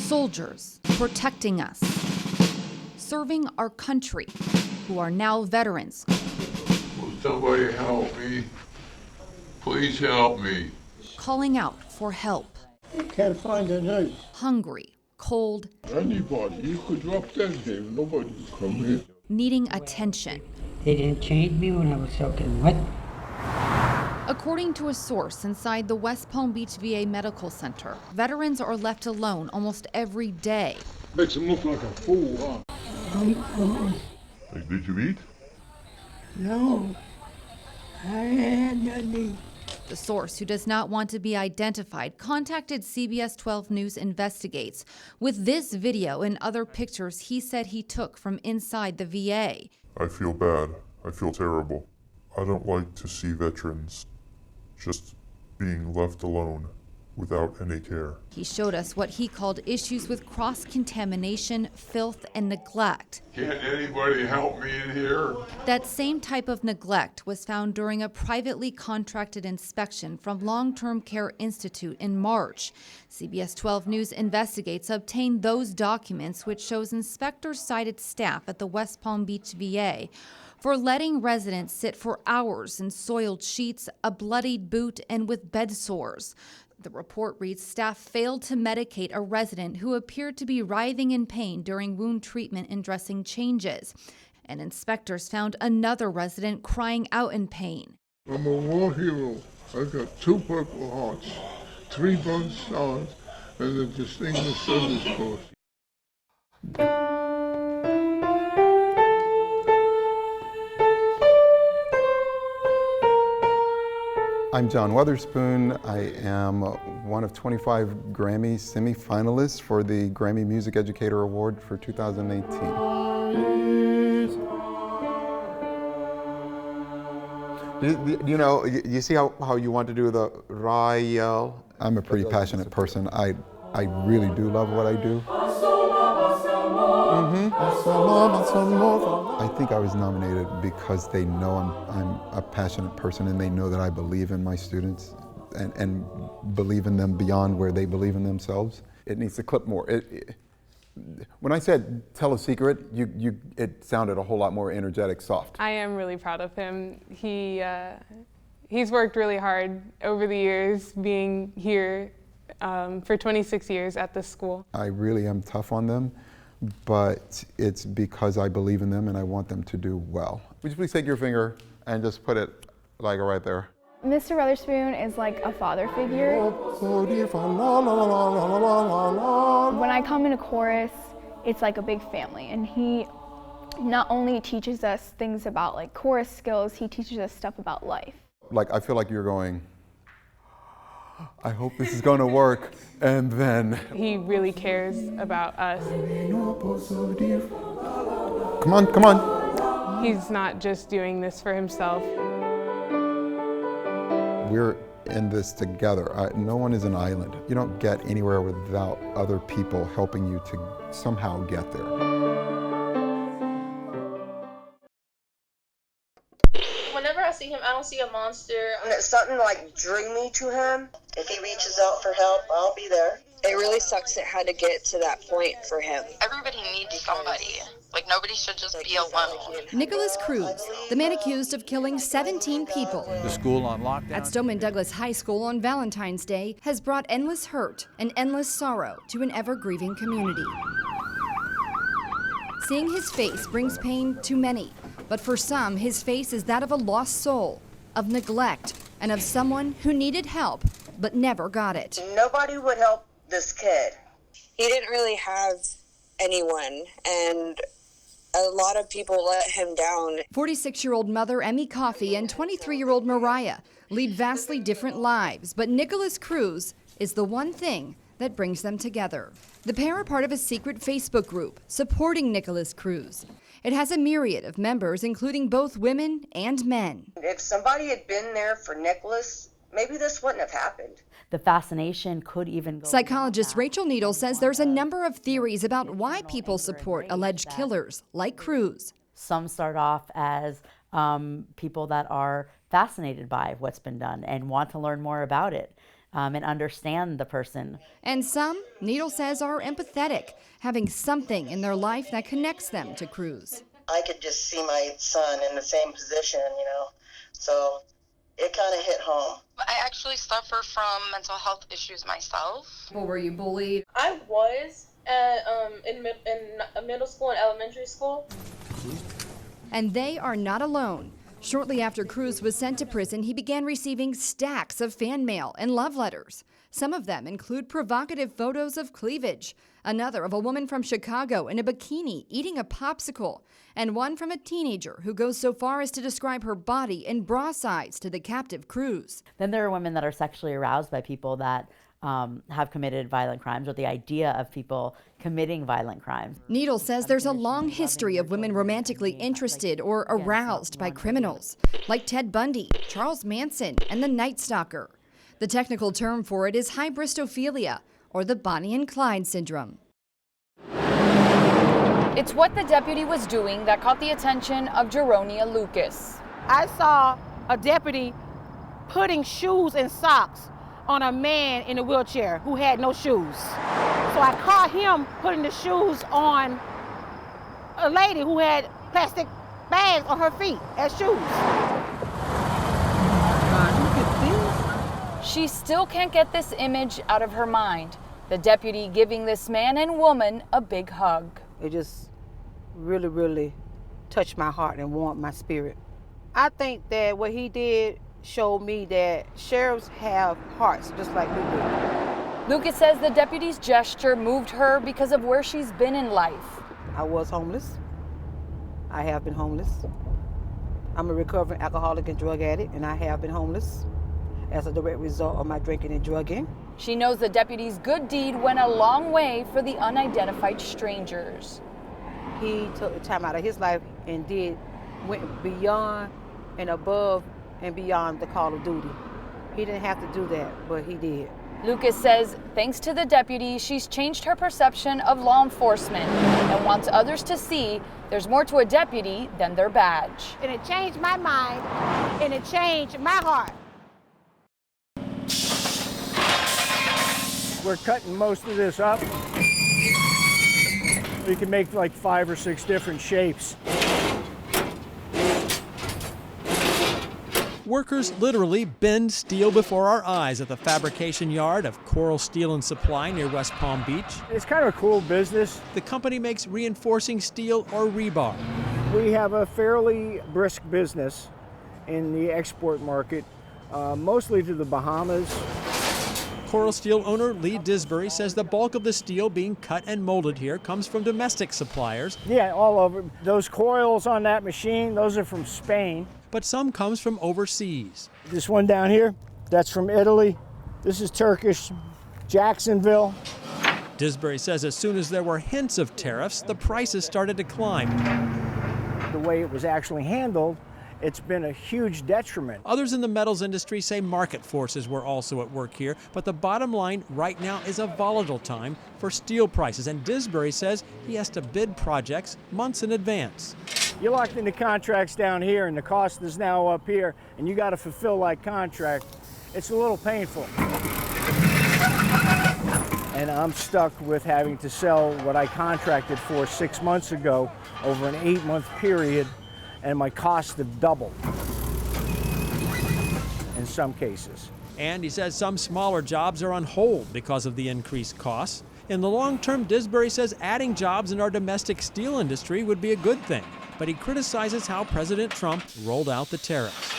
Soldiers protecting us, serving our country, who are now veterans. Will somebody help me? Please help me. Calling out for help. Can't find a nurse. Hungry, cold. Anybody, you could drop dead here. Nobody would come here. Needing attention. They didn't change me when I was soaking wet. According to a source inside the West Palm Beach VA Medical Center, veterans are left alone almost every day. Makes him look like a fool, huh? Hey, did you eat? No, I had nothing. The source, who does not want to be identified, contacted CBS 12 News Investigates with this video and other pictures he said he took from inside the VA. I feel bad. I feel terrible. I don't like to see veterans just being left alone without any care. He showed us what he called issues with cross-contamination, filth, and neglect. Can't anybody help me in here? That same type of neglect was found during a privately contracted inspection from Long-Term Care Institute in March. CBS 12 News Investigates obtained those documents, which shows inspectors cited staff at the West Palm Beach VA for letting residents sit for hours in soiled sheets, a bloodied boot, and with bed sores. The report reads staff failed to medicate a resident who appeared to be writhing in pain during wound treatment and dressing changes. And inspectors found another resident crying out in pain. I'm a war hero. I got 2 Purple Hearts, 3 Bronze Stars, and a Distinguished Service Cross. I'm John Witherspoon. I am one of 25 Grammy semi-finalists for the Grammy Music Educator Award for 2018. You know, you see how you want to do the Rael? I'm a pretty passionate person. I really do love what I do. I think I was nominated because they know I'm a passionate person and they know that I believe in my students and believe in them beyond where they believe in themselves. It needs to clip more. When I said tell a secret, it sounded a whole lot more energetic, soft. I am really proud of him. He's worked really hard over the years being here for 26 years at this school. I really am tough on them, but it's because I believe in them and I want them to do well. Would you please take your finger and just put it like right there? Mr. Witherspoon is like a father figure. When I come into chorus, it's like a big family, and he not only teaches us things about like chorus skills, he teaches us stuff about life. Like, I feel like you're going, I hope this is going to work, and then... He really cares about us. Come on, come on. He's not just doing this for himself. We're in this together. No one is an island. You don't get anywhere without other people helping you to somehow get there. Whenever I see him, I don't see a monster. When it's something like dreamy to him, if he reaches out for help, I'll be there. It really sucks it had to get to that point for him. Everybody needs somebody. Like, nobody should just be alone. Nicholas Cruz, the man accused of killing 17 people. The school on lockdown. At Stoneman Douglas High School on Valentine's Day has brought endless hurt and endless sorrow to an ever-grieving community. Seeing his face brings pain to many, but for some, his face is that of a lost soul, of neglect, and of someone who needed help but never got it. Nobody would help this kid. He didn't really have anyone, and a lot of people let him down. 46-year-old mother Emmy Coffey and 23-year-old Mariah lead vastly different lives, but Nicholas Cruz is the one thing that brings them together. The pair are part of a secret Facebook group supporting Nicholas Cruz. It has a myriad of members, including both women and men. If somebody had been there for Nicholas, maybe this wouldn't have happened. The fascination could even go. Psychologist Rachel Needle says there's a number of theories about why people support alleged killers like Cruz. Some start off as people that are fascinated by what's been done and want to learn more about it. and understand the person. And some, Needle says, are empathetic, having something in their life that connects them to Cruz. I could just see my son in the same position, you know, so it kind of hit home. I actually suffer from mental health issues myself. Well, were you bullied? I was at, in middle school and elementary school. And they are not alone. Shortly after Cruz was sent to prison, he began receiving stacks of fan mail and love letters. Some of them include provocative photos of cleavage, another of a woman from Chicago in a bikini eating a popsicle, and one from a teenager who goes so far as to describe her body in bra size to the captive Cruz. Then there are women that are sexually aroused by people that have committed violent crimes, or the idea of people committing violent crimes. Needle says there's a long history of women romantically interested or aroused by criminals, like Ted Bundy, Charles Manson, and the Night Stalker. The technical term for it is hybristophilia, or the Bonnie and Clyde syndrome. It's what the deputy was doing that caught the attention of Jeronia Lucas. I saw a deputy putting shoes and socks on a man in a wheelchair who had no shoes. So I caught him putting the shoes on a lady who had plastic bags on her feet as shoes. She still can't get this image out of her mind. The deputy giving this man and woman a big hug. It just really, really touched my heart and warmed my spirit. I think that what he did showed me that sheriffs have hearts just like we do. Lucas says the deputy's gesture moved her because of where she's been in life. I was homeless. I have been homeless. I'm a recovering alcoholic and drug addict, and I have been homeless as a direct result of my drinking and drugging. She knows the deputy's good deed went a long way for the unidentified strangers. He took the time out of his life and went beyond and above and beyond the call of duty. He didn't have to do that, but he did. Lucas says thanks to the deputy, she's changed her perception of law enforcement and wants others to see there's more to a deputy than their badge. And it changed my mind, and it changed my heart. We're cutting most of this up. We can make like 5 or 6 different shapes. Workers literally bend steel before our eyes at the fabrication yard of Coral Steel and Supply near West Palm Beach. It's kind of a cool business. The company makes reinforcing steel or rebar. We have a fairly brisk business in the export market, mostly to the Bahamas. Coral Steel owner Lee Disbury says the bulk of the steel being cut and molded here comes from domestic suppliers. Yeah, all over. Those coils on that machine, those are from Spain. But some comes from overseas. This one down here, that's from Italy. This is Turkish, Jacksonville. Disbury says as soon as there were hints of tariffs, the prices started to climb. The way it was actually handled, it's been a huge detriment. Others in the metals industry say market forces were also at work here, but the bottom line right now is a volatile time for steel prices, and Disbury says he has to bid projects months in advance. You're locked into contracts down here, and the cost is now up here, and you got to fulfill that contract. It's a little painful. And I'm stuck with having to sell what I contracted for 6 months ago over an 8-month period, and my costs have doubled in some cases. And he says some smaller jobs are on hold because of the increased costs. In the long term, Disbury says adding jobs in our domestic steel industry would be a good thing, but he criticizes how President Trump rolled out the tariffs.